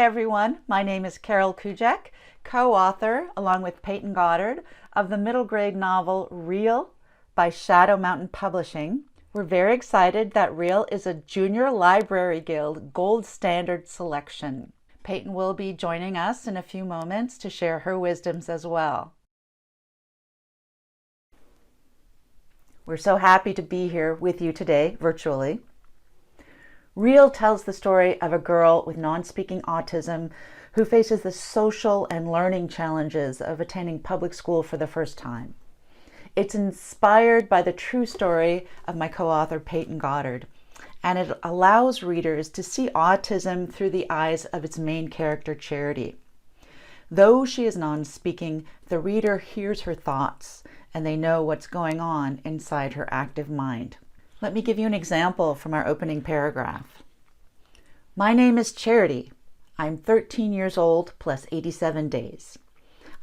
everyone. My name is Carol Kujek, co-author, along with Peyton Goddard, of the middle grade novel Real by Shadow Mountain Publishing. We're very excited that Real is a Junior Library Guild Gold Standard selection. Peyton will be joining us in a few moments to share her wisdoms as well. We're so happy to be here with you today, virtually. Real tells the story of a girl with non-speaking autism who faces the social and learning challenges of attending public school for the first time. It's inspired by the true story of my co-author Peyton Goddard, and it allows readers to see autism through the eyes of its main character, Charity. Though she is non-speaking, the reader hears her thoughts, and they know what's going on inside her active mind. Let me give you an example from our opening paragraph. My name is Charity. I'm 13 years old plus 87 days.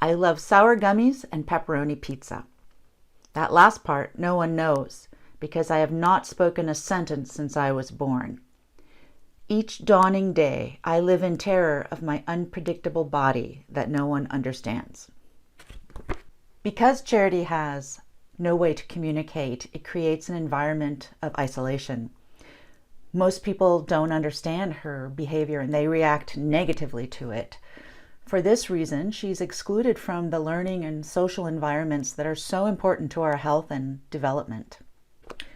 I love sour gummies and pepperoni pizza. That last part no one knows because I have not spoken a sentence since I was born. Each dawning day, I live in terror of my unpredictable body that no one understands. Because Charity has no way to communicate, it creates an environment of isolation. Most people don't understand her behavior and they react negatively to it. For this reason, she's excluded from the learning and social environments that are so important to our health and development.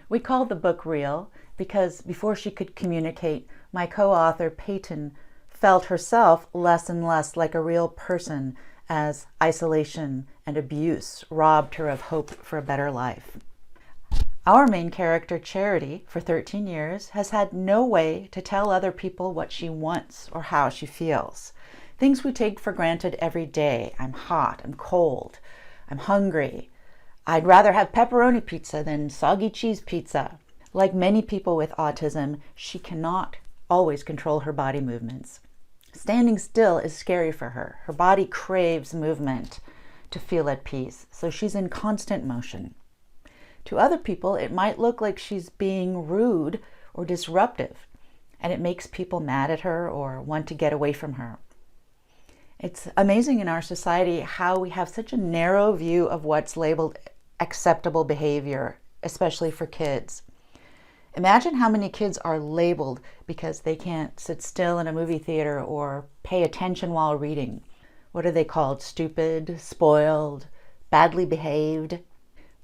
We called the book Real because before she could communicate, my co-author Peyton felt herself less and less like a real person as isolation and abuse robbed her of hope for a better life. Our main character, Charity, for 13 years, has had no way to tell other people what she wants or how she feels. Things we take for granted every day. I'm hot, I'm cold, I'm hungry. I'd rather have pepperoni pizza than soggy cheese pizza. Like many people with autism, she cannot always control her body movements. Standing still is scary for her. Her body craves movement to feel at peace, so she's in constant motion. To other people, it might look like she's being rude or disruptive, and it makes people mad at her or want to get away from her. It's amazing in our society how we have such a narrow view of what's labeled acceptable behavior, especially for kids. Imagine how many kids are labeled because they can't sit still in a movie theater or pay attention while reading. What are they called? Stupid, spoiled, badly behaved.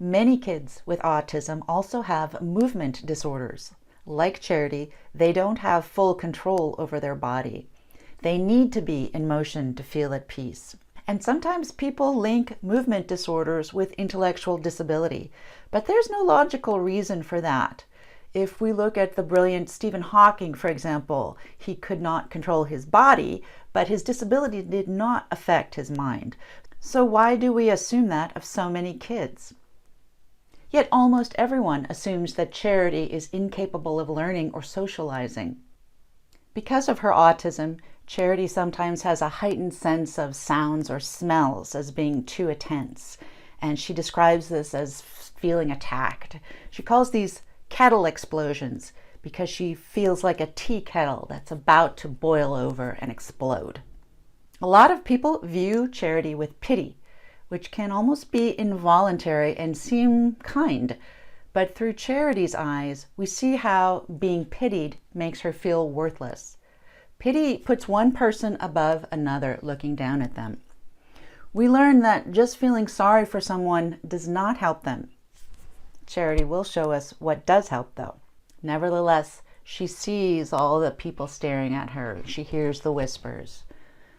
Many kids with autism also have movement disorders. Like Charity, they don't have full control over their body. They need to be in motion to feel at peace. And sometimes people link movement disorders with intellectual disability, but there's no logical reason for that. If we look at the brilliant Stephen Hawking, for example, he could not control his body, but his disability did not affect his mind. So why do we assume that of so many kids? Yet almost everyone assumes that Charity is incapable of learning or socializing. Because of her autism, Charity sometimes has a heightened sense of sounds or smells as being too intense, and she describes this as feeling attacked. She calls these kettle explosions because she feels like a tea kettle that's about to boil over and explode. A lot of people view Charity with pity, which can almost be involuntary and seem kind. But through Charity's eyes, we see how being pitied makes her feel worthless. Pity puts one person above another, looking down at them. We learn that just feeling sorry for someone does not help them. Charity will show us what does help, though. Nevertheless, she sees all the people staring at her. She hears the whispers.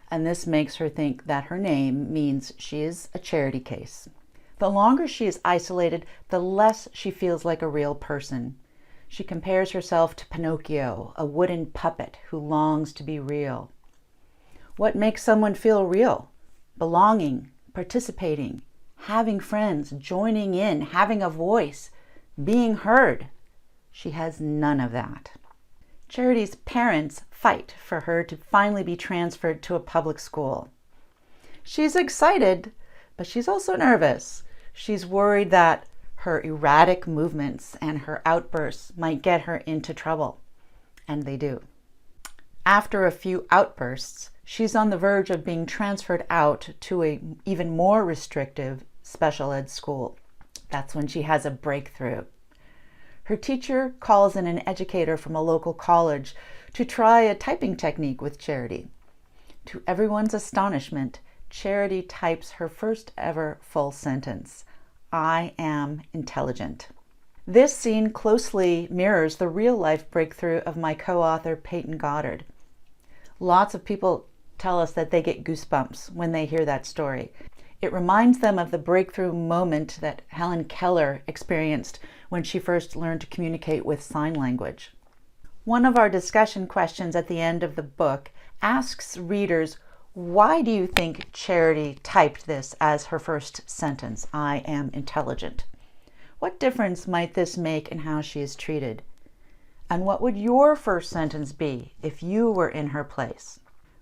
And this makes her think that her name means she is a Charity case. The longer she is isolated, the less she feels like a real person. She compares herself to Pinocchio, a wooden puppet who longs to be real. What makes someone feel real? Belonging, participating, having friends, joining in, having a voice, being heard. She has none of that. Charity's parents fight for her to finally be transferred to a public school. She's excited, but she's also nervous. She's worried that her erratic movements and her outbursts might get her into trouble. And they do. After a few outbursts, she's on the verge of being transferred out to an even more restrictive special ed school. That's when she has a breakthrough. Her teacher calls in an educator from a local college to try a typing technique with Charity. To everyone's astonishment, Charity types her first ever full sentence, "I am intelligent." This scene closely mirrors the real-life breakthrough of my co-author Peyton Goddard. Lots of people tell us that they get goosebumps when they hear that story. It reminds them of the breakthrough moment that Helen Keller experienced when she first learned to communicate with sign language. One of our discussion questions at the end of the book asks readers, why do you think Charity typed this as her first sentence, "I am intelligent"? What difference might this make in how she is treated? And what would your first sentence be if you were in her place?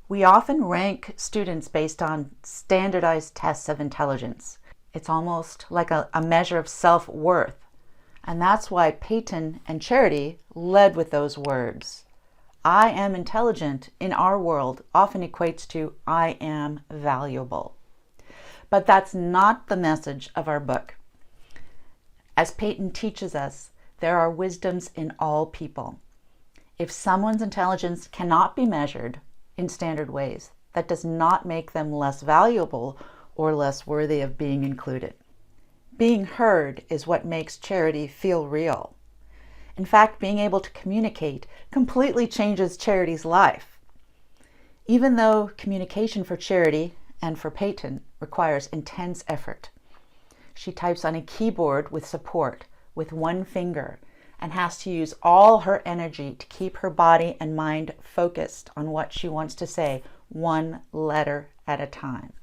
We often rank students based on standardized tests of intelligence. It's almost like a measure of self-worth. And that's why Peyton and Charity led with those words. I am intelligent in our world often equates to I am valuable. But that's not the message of our book. As Peyton teaches us, there are wisdoms in all people. If someone's intelligence cannot be measured in standard ways, that does not make them less valuable or less worthy of being included. Being heard is what makes Charity feel real. In fact, being able to communicate completely changes Charity's life. Even though communication for Charity and for Peyton requires intense effort. She types on a keyboard with support, with one finger, and has to use all her energy to keep her body and mind focused on what she wants to say, one letter at a time.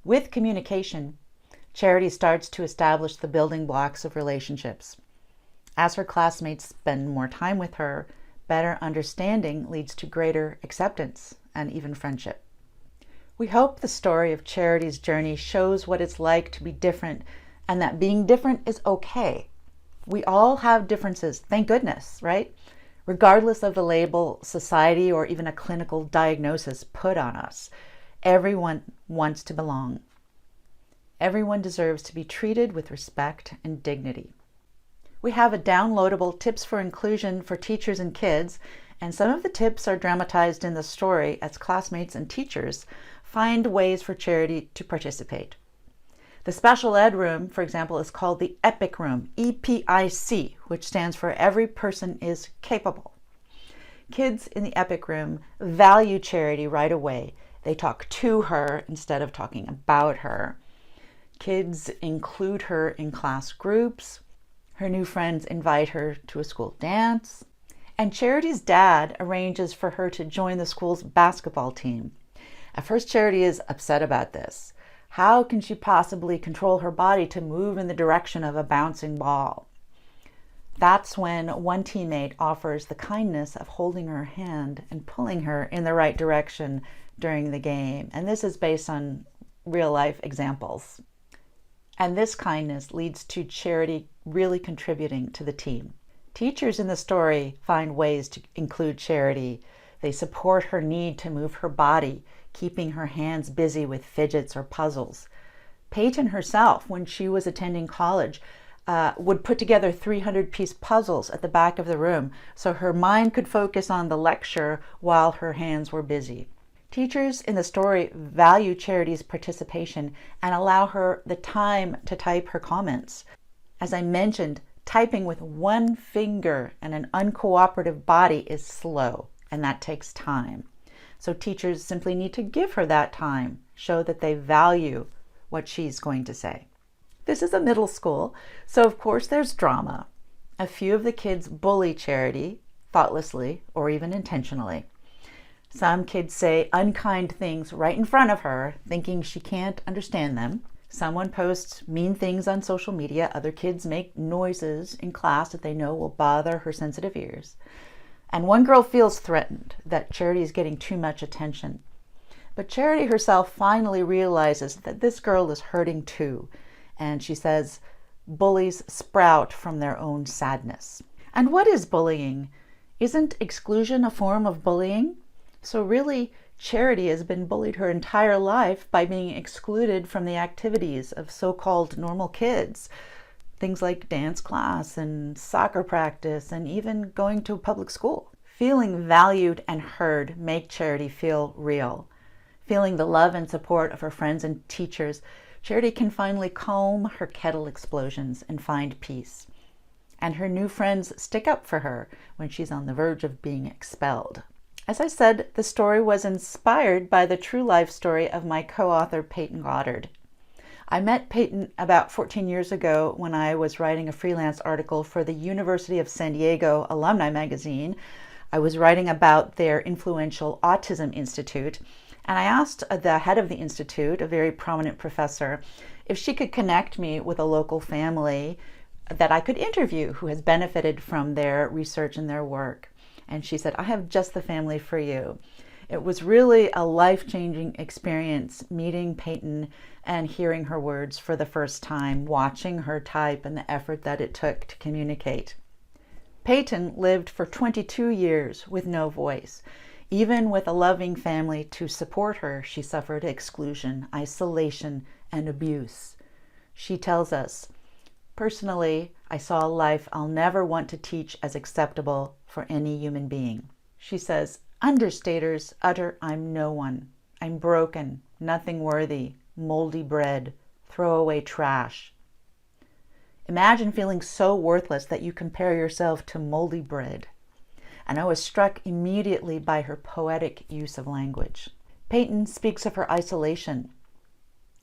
With communication, Charity starts to establish the building blocks of relationships. As her classmates spend more time with her, better understanding leads to greater acceptance and even friendship. We hope the story of Charity's journey shows what it's like to be different and that being different is okay. We all have differences, thank goodness, right? Regardless of the label society or even a clinical diagnosis put on us, everyone wants to belong. Everyone deserves to be treated with respect and dignity. We have a downloadable tips for inclusion for teachers and kids, and some of the tips are dramatized in the story as classmates and teachers find ways for Charity to participate. The special ed room, for example, is called the EPIC room, EPIC, which stands for Every Person is Capable. Kids in the EPIC room value Charity right away. They talk to her instead of talking about her. Kids include her in class groups. Her new friends invite her to a school dance. And Charity's dad arranges for her to join the school's basketball team. At first, Charity is upset about this. How can she possibly control her body to move in the direction of a bouncing ball? That's when one teammate offers the kindness of holding her hand and pulling her in the right direction during the game. And this is based on real-life examples. And this kindness leads to Charity really contributing to the team. Teachers in the story find ways to include Charity. They support her need to move her body, keeping her hands busy with fidgets or puzzles. Peyton herself, when she was attending college, would put together 300-piece puzzles at the back of the room so her mind could focus on the lecture while her hands were busy. Teachers in the story value Charity's participation and allow her the time to type her comments. As I mentioned, typing with one finger and an uncooperative body is slow, and that takes time. So teachers simply need to give her that time, show that they value what she's going to say. This is a middle school, so of course there's drama. A few of the kids bully Charity, thoughtlessly or even intentionally. Some kids say unkind things right in front of her, thinking she can't understand them. Someone posts mean things on social media. Other kids make noises in class that they know will bother her sensitive ears. And one girl feels threatened that Charity is getting too much attention. But Charity herself finally realizes that this girl is hurting too. And she says, bullies sprout from their own sadness. And what is bullying? Isn't exclusion a form of bullying? So really, Charity has been bullied her entire life by being excluded from the activities of so-called normal kids. Things like dance class and soccer practice and even going to public school. Feeling valued and heard make Charity feel real. Feeling the love and support of her friends and teachers, Charity can finally calm her kettle explosions and find peace. And her new friends stick up for her when she's on the verge of being expelled. As I said, the story was inspired by the true life story of my co-author Peyton Goddard. I met Peyton about 14 years ago when I was writing a freelance article for the University of San Diego Alumni Magazine. I was writing about their influential Autism Institute, and I asked the head of the institute, a very prominent professor, if she could connect me with a local family that I could interview who has benefited from their research and their work. And she said, I have just the family for you. It was really a life-changing experience meeting Peyton and hearing her words for the first time, watching her type and the effort that it took to communicate. Peyton lived for 22 years with no voice. Even with a loving family to support her, she suffered exclusion, isolation, and abuse. She tells us, personally, I saw a life I'll never want to teach as acceptable for any human being. She says, understaters utter I'm no one. I'm broken, nothing worthy, moldy bread, throwaway trash. Imagine feeling so worthless that you compare yourself to moldy bread. And I was struck immediately by her poetic use of language. Peyton speaks of her isolation.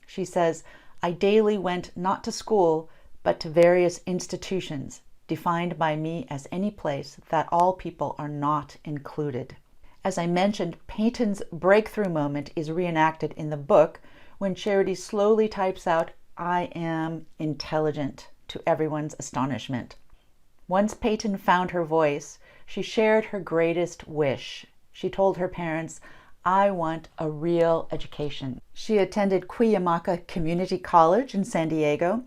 She says, I daily went not to school, but to various institutions, defined by me as any place that all people are not included. As I mentioned, Peyton's breakthrough moment is reenacted in the book when Charity slowly types out, I am intelligent, to everyone's astonishment. Once Peyton found her voice, she shared her greatest wish. She told her parents, I want a real education. She attended Cuyamaca Community College in San Diego,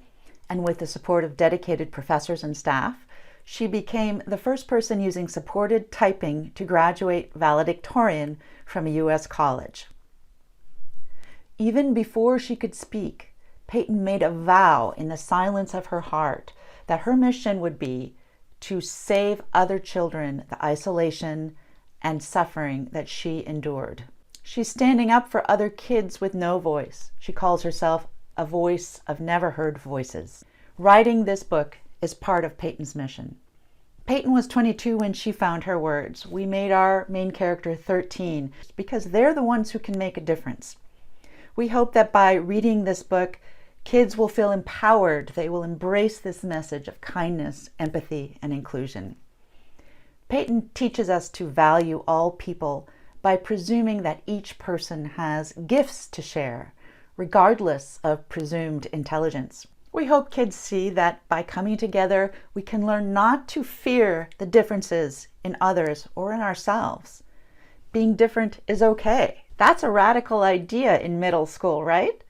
and with the support of dedicated professors and staff, she became the first person using supported typing to graduate valedictorian from a U.S. college. Even before she could speak, Peyton made a vow in the silence of her heart that her mission would be to save other children the isolation and suffering that she endured. She's standing up for other kids with no voice. She calls herself a voice of never heard voices. Writing this book is part of Peyton's mission. Peyton was 22 when she found her words. We made our main character 13 because they're the ones who can make a difference. We hope that by reading this book, kids will feel empowered. They will embrace this message of kindness, empathy, and inclusion. Peyton teaches us to value all people by presuming that each person has gifts to share, regardless of presumed intelligence. We hope kids see that by coming together, we can learn not to fear the differences in others or in ourselves. Being different is okay. That's a radical idea in middle school, right?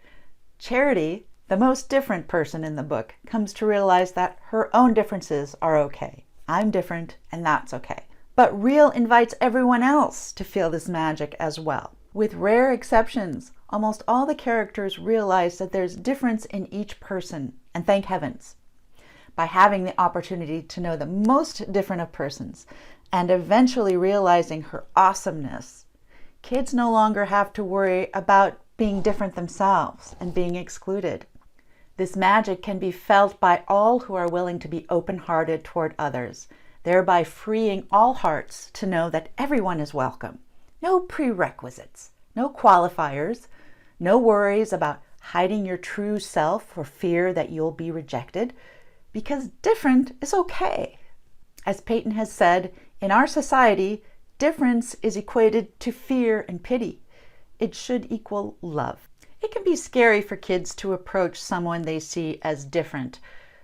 Charity, the most different person in the book, comes to realize that her own differences are okay. I'm different, and that's okay. But Real invites everyone else to feel this magic as well. With rare exceptions, almost all the characters realize that there's difference in each person, and thank heavens. By having the opportunity to know the most different of persons, and eventually realizing her awesomeness, kids no longer have to worry about being different themselves and being excluded. This magic can be felt by all who are willing to be open-hearted toward others, thereby freeing all hearts to know that everyone is welcome. No prerequisites, no qualifiers, no worries about hiding your true self for fear that you'll be rejected, because different is okay. As Peyton has said, in our society, difference is equated to fear and pity. It should equal love. It can be scary for kids to approach someone they see as different.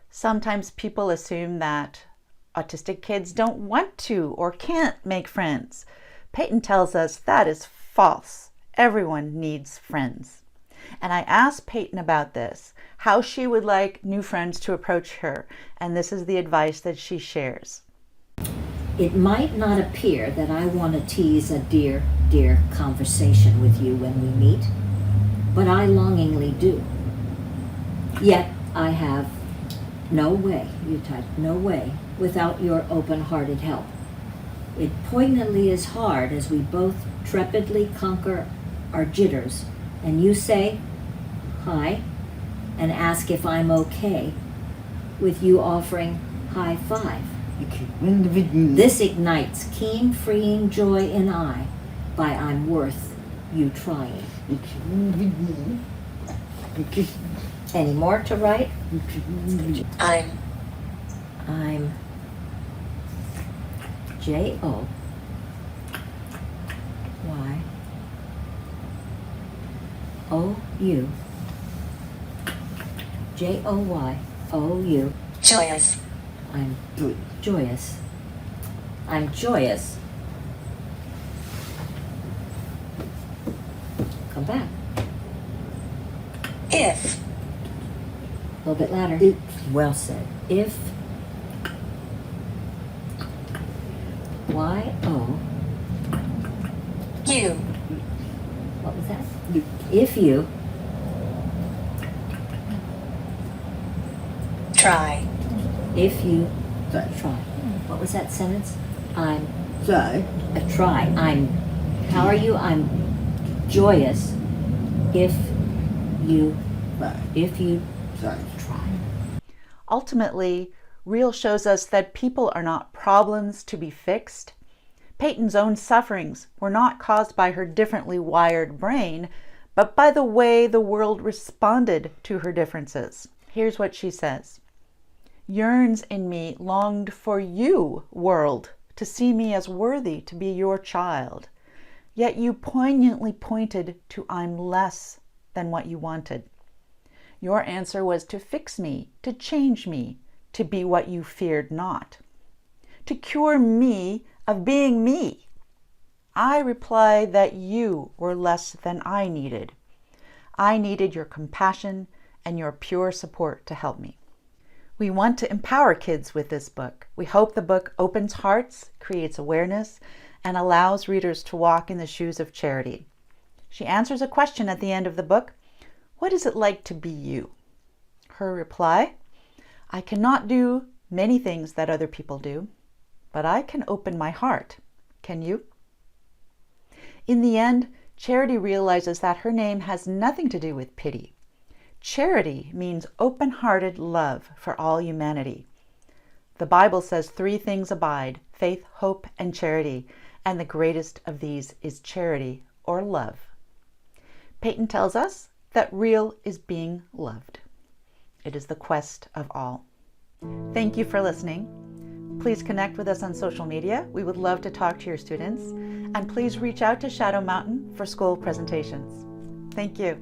Sometimes people assume that autistic kids don't want to or can't make friends. Peyton tells us that is false. Everyone needs friends. And I asked Peyton about this, how she would like new friends to approach her, and this is the advice that she shares. It might not appear that I want to tease a dear, dear conversation with you when we meet, but I longingly do. Yet I have no way, you type, no way, without your open-hearted help. It poignantly is hard as we both trepidly conquer our jitters, and you say, hi, and ask if I'm okay, with you offering high five. This ignites keen, freeing joy in I, by I'm worth you trying. Any more to write? I'm J-O-Y O-U J-O-Y-O-U Joyous. I'm joyous. I'm joyous. Come back. If. A little bit louder. Well said. If Y-O. You. What was that? If you Try. If you try. What was that sentence? I'm Try. try. How are you? I'm joyous if you Try. try. Ultimately, Real shows us that people are not problems to be fixed. Peyton's own sufferings were not caused by her differently wired brain, but by the way the world responded to her differences. Here's what she says. Yearns in me longed for you, world, to see me as worthy to be your child. Yet you poignantly pointed to I'm less than what you wanted. Your answer was to fix me, to change me, to be what you feared not, to cure me of being me. I replied that you were less than I needed. I needed your compassion and your pure support to help me. We want to empower kids with this book. We hope the book opens hearts, creates awareness, and allows readers to walk in the shoes of Charity. She answers a question at the end of the book. What is it like to be you? Her reply, I cannot do many things that other people do, but I can open my heart. Can you? In the end, Charity realizes that her name has nothing to do with pity. Charity means open-hearted love for all humanity. The Bible says 3 things abide, faith, hope, and charity, and the greatest of these is charity or love. Peyton tells us that Real is being loved. It is the quest of all. Thank you for listening. Please connect with us on social media. We would love to talk to your students. And please reach out to Shadow Mountain for school presentations. Thank you.